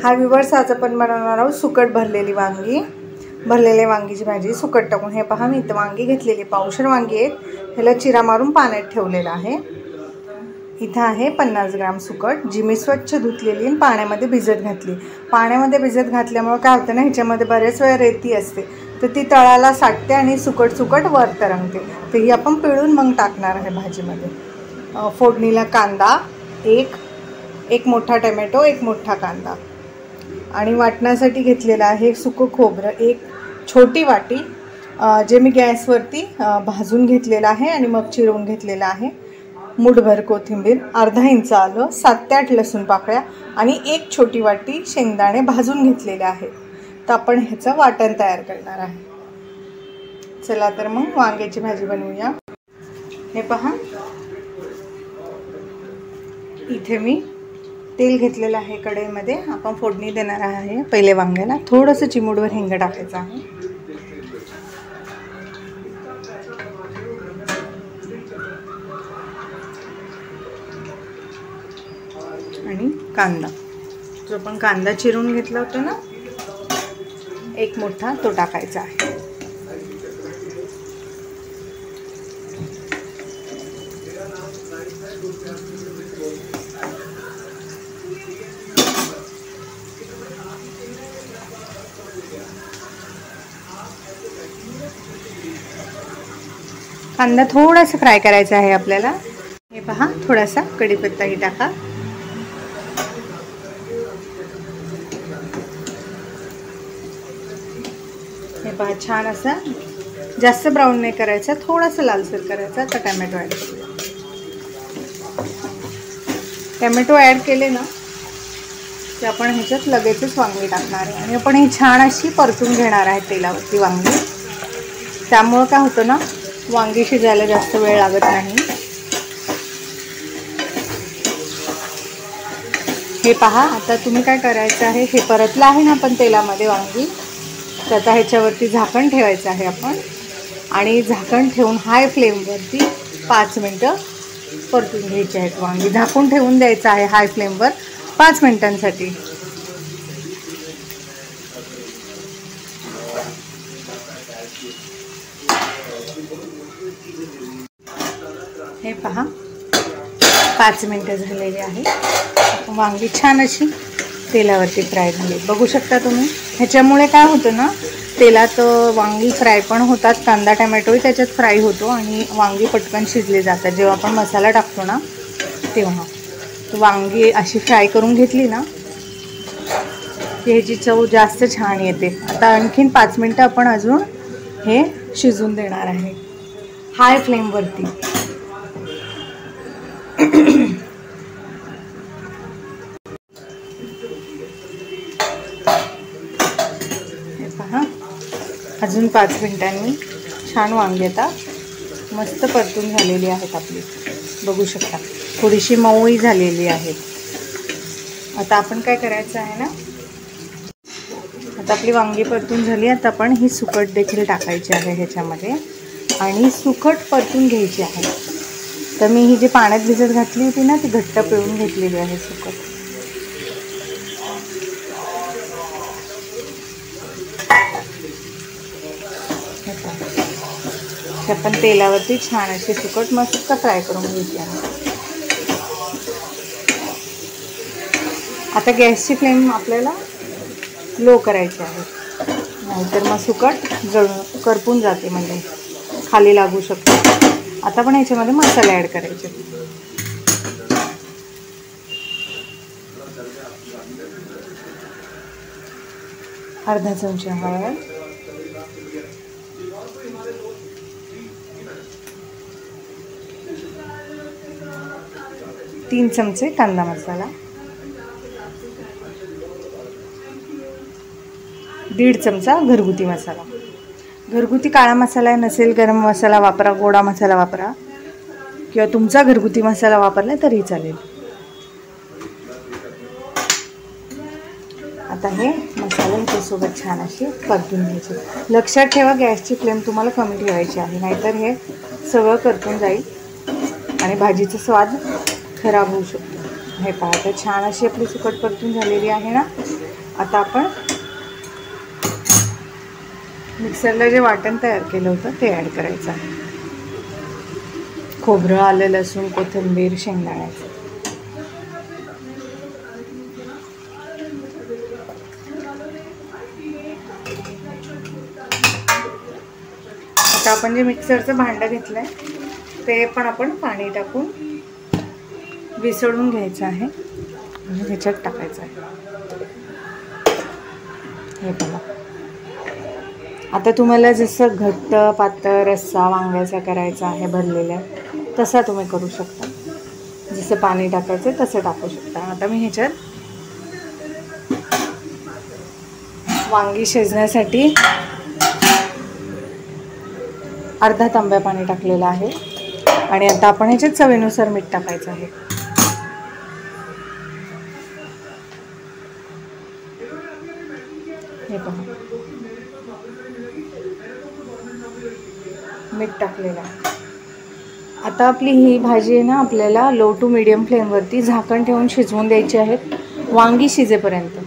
हा व्ह्यूअर्स, आज आपण बनवणार आहोत सुकट भरलेली वांगी, भरलेल्या वांगीची भाजी सुकट टाकून। हे पहा, मी इथं वांगी घेतलेली, पावशेर वांगी आहेत। ह्याला चिरा मारून पाण्यात ठेवलेला आहे। इथं आहे 50 ग्राम सुकट, जी मी स्वच्छ धुतलेली आणि पाण्यामध्ये भिजत घातली। पाण्यामध्ये भिजत घातल्यामुळे काय होतं ना, ह्याच्यामध्ये बरेच वेळ रेती असते, तर ती तळाला साठते आणि सुकट वर तरंगते। तर ही आपण पिळून मग टाकणार आहे भाजीमध्ये। फोडणीला कांदा, एक मोठा टोमॅटो, एक मोठा कांदा, आणि वाटण्यासाठी घेतलेला आहे सुकं खोबरं, एक छोटी वाटी, जे मी गॅसवरती भाजून घेतलेलं आहे आणि मग चिरून घेतलेलं आहे। मुठभर कोथिंबीर, अर्धा इंच आलं, 7 ते 8 लसूण पाकळ्या आणि एक छोटी वाटी शेंगदाणे भाजून घेतलेले आहेत। तर आपण ह्याचं वाटण तयार करणार आहे। चला तर मग वांग्याची भाजी बनवूया। हे पहा, इथे मी तेल घेतलेलं आहे कढईमध्ये। आपण फोडणी देणार आहे। पहिले वांग्याला थोडंसं चिमूटभर हिंग टाकायचं आहे आणि कांदा, जो आपण कांदा चिरून घेतला होता ना, एक मोठा, तो टाकायचा आहे। कांदा थोडासा फ्राय करायचा आहे आपल्याला। हे पहा, थोडासा कढीपत्ताही टाका। हे पहा, छान असा, जास्त ब्राऊन नाही करायचा, थोडासा लालसर करायचा। तर टोमॅटो ॲड करूया। टोमॅटो ॲड केले ना की आपण ह्याच्यात लगेचच वांगी टाकणार आहे आणि आपण ही छान अशी परतून घेणार आहे तेलावरती वांगी। त्यामुळे काय होतं ना, वांगी शिजायला जास्त वेळ लागत नाही। हे पहा, आता तुम्ही काय करायचं आहे, हे परतलं आहे ना आपण तेलामध्ये वांगी, तर आता ह्याच्यावरती झाकण ठेवायचं आहे आपण, आणि झाकण ठेवून हाय फ्लेमवरती 5 मिनटं परतून घ्यायचे आहेत वांगी। झाकून ठेवून द्यायचं आहे हाय फ्लेमवर 5 मिनिटांसाठी। हे पहा, 5 मिनटं झालेली आहे। वांगी छान अशी तेलावरती फ्राय झाली, बघू शकता तुम्ही। ह्याच्यामुळे काय होतं ना, तेलात वांगी फ्राय पण होतात, कांदा टोमॅटोही त्याच्यात फ्राय होतो आणि वांगी पटकन शिजले जातात। जेव्हा आपण मसाला टाकतो ना तेव्हा, तर वांगी अशी फ्राय करून घेतली ना की ह्याची चव जास्त छान येते। आता आणखीन 5 मिनटं आपण अजून हे शिजून देणार आहे हाय फ्लेमवरती। हे पहा, अजून 5 मिनिटांनी छान वांगी आता मस्त परतून झालेली आहेत आपली, बघू शकता। थोडीशी मऊही झालेली आहेत। आता आपण काय करायचं आहे ना, आता आपली वांगी परतून झाली। आता आपण ही सुकट देखील टाकायची आहे ह्याच्यामध्ये आणि सुकट परतून घ्यायची आहे। तर मी ही जी पाण्यात भिजत घातली होती ना, ती घट्ट पिळून घेतलेली आहे सुकट। आपण तेलावरती छान अशी सुकट मस्त फ्राय करून घ्यायची आहे। आता गॅसची फ्लेम आपल्याला लो करायची आहे, नाहीतर मग सुकट जळून करपून जाते, म्हणजे खाली लागू शकते। आता पण ह्याच्यामध्ये मसाले ॲड करायचे। अर्धा चमचा हळद, 3 चमचे कांदा मसाला, 1.5 चमचा घरगुती मसाला। घरगुती काळा मसाला नसेल, गरम मसाला वापरा, गोडा मसाला वापरा, किंवा तुमचा घरगुती मसाला वापरला तरी चालेल। आता हे मसाले ह्याच्यासोबत छान असे परतून घ्यायचे। लक्षात ठेवा, गॅसची फ्लेम तुम्हाला कमी ठेवायची आहे, नाहीतर हे सगळं करपून जाईल आणि भाजीचा स्वाद खराब होऊ शकतो। हे पहा, तर छान अशी आपली सुकट परतून झालेली आहे ना। आता आपण मिक्सरला जे वाटण तयार केलं होतं ते ॲड करायचं आहे. खोबरं, आलं, लसूण, कोथिंबीर, शेंगदाण्याचं. आता आपण जे मिक्सरचं भांडं घेतलंय ते पण आपण पाणी टाकून विसळून घ्यायचं आहे आणि ह्याच्यात टाकायचं आहे. हे बघा, आता तुम्हाला जसं घट्ट पातळ रस्सा वांग्याचा करायचा आहे भरलेल्या, तसा तुम्ही करू शकता. जसं पाणी टाकायचं तसं टाकू शकता. आता मी ह्याच्यात वांगी शिजण्यासाठी अर्धा तांब्या पाणी टाकलेलं आहे आणि आता आपण ह्याच्यात चवीनुसार मीठ टाकायचं आहे. हे पहा, मीठ टाकलेलं आहे. आता आपली ही भाजी आहे ना, आपल्याला लो टू मीडियम फ्लेमवरती झाकण ठेवून शिजवून द्यायची आहे वांगी शिजेपर्यंत.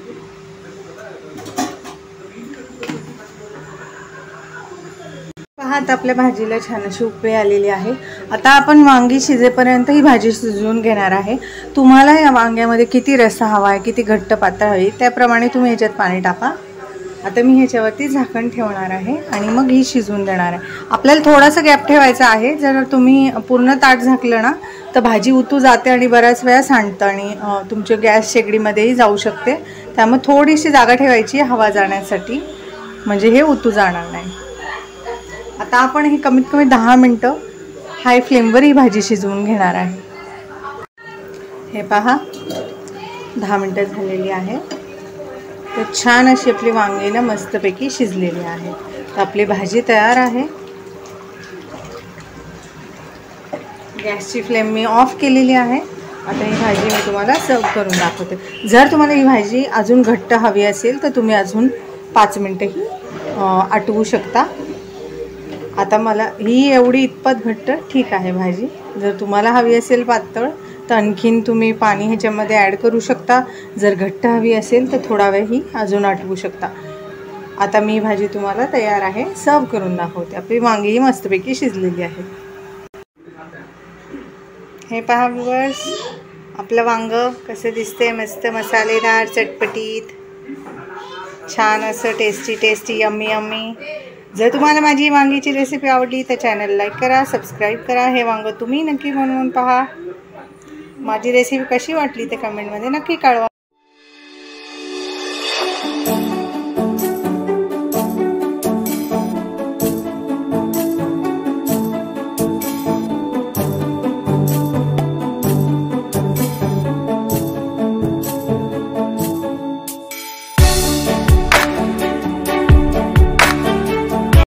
पहा, आता आपल्या भाजीला छान अशी उकळी आलेली आहे. आता आपण वांगी शिजेपर्यंत ही भाजी शिजवून घेणार आहे. तुम्हाला या वांग्यामध्ये किती रस्सा हवा आहे, किती घट्ट पातळ हवी, त्याप्रमाणे तुम्ही ह्याच्यात पाणी टाका. आता मी ह्याच्यावरती झाकण ठेवणार आहे आणि मग ही शिजवून देणार आहे. आपल्याला थोडासा गॅप ठेवायचा आहे. जर तुम्ही पूर्ण ताट झाकलं ना तर भाजी उतू जाते आणि बऱ्याच वेळा सांडतं आणि तुमच्या गॅस शेगडीमध्येही जाऊ शकते. त्यामुळे थोडीशी जागा ठेवायची हवा जाण्यासाठी, म्हणजे हे उतू जाणार नाही. आता आपण ही कमीत कमी 10 मिनटं हाय फ्लेमवर ही भाजी शिजवून घेणार आहे. हे पहा, 10 मिनटं झालेली आहे. तर छान अशी आपली वांगी ना मस्तपैकी शिजलेली आहे. तर आपली भाजी तयार आहे. गॅसची फ्लेम मी ऑफ केलेली आहे. आता ही भाजी मी तुम्हाला सर्व करून दाखवते. जर तुम्हाला ही भाजी अजून घट्ट हवी असेल तर तुम्ही अजून 5 मिनटंही आटवू शकता. आता मला ही एवढी इतपत घट्ट ठीक आहे भाजी. जर तुम्हाला हवी असेल पातळ तर आणखीन तुम्ही पाणी ह्याच्यामध्ये ॲड करू शकता. जर घट्ट हवी असेल तर थोडा वेळही अजून आटवू शकता. आता मी भाजी तुम्हाला तयार आहे, सर्व करून दाखवते. आपली वांगी मस्तपैकी शिजलेली आहे. हे पहा व्ह्यूअर्स, आपलं वांग कसं दिसते, मस्त मसालेदार, चटपटीत, छान असं टेस्टी यम्मी यम्मी. जर तुम्हाला माझी वांगीची रेसिपी आवडली तर चॅनल लाईक करा, सबस्क्राईब करा. हे वांग तुम्ही नक्की बनवून पहा. माझी रेसिपी कशी वाटली ते कमेंटमध्ये नक्की कळवा.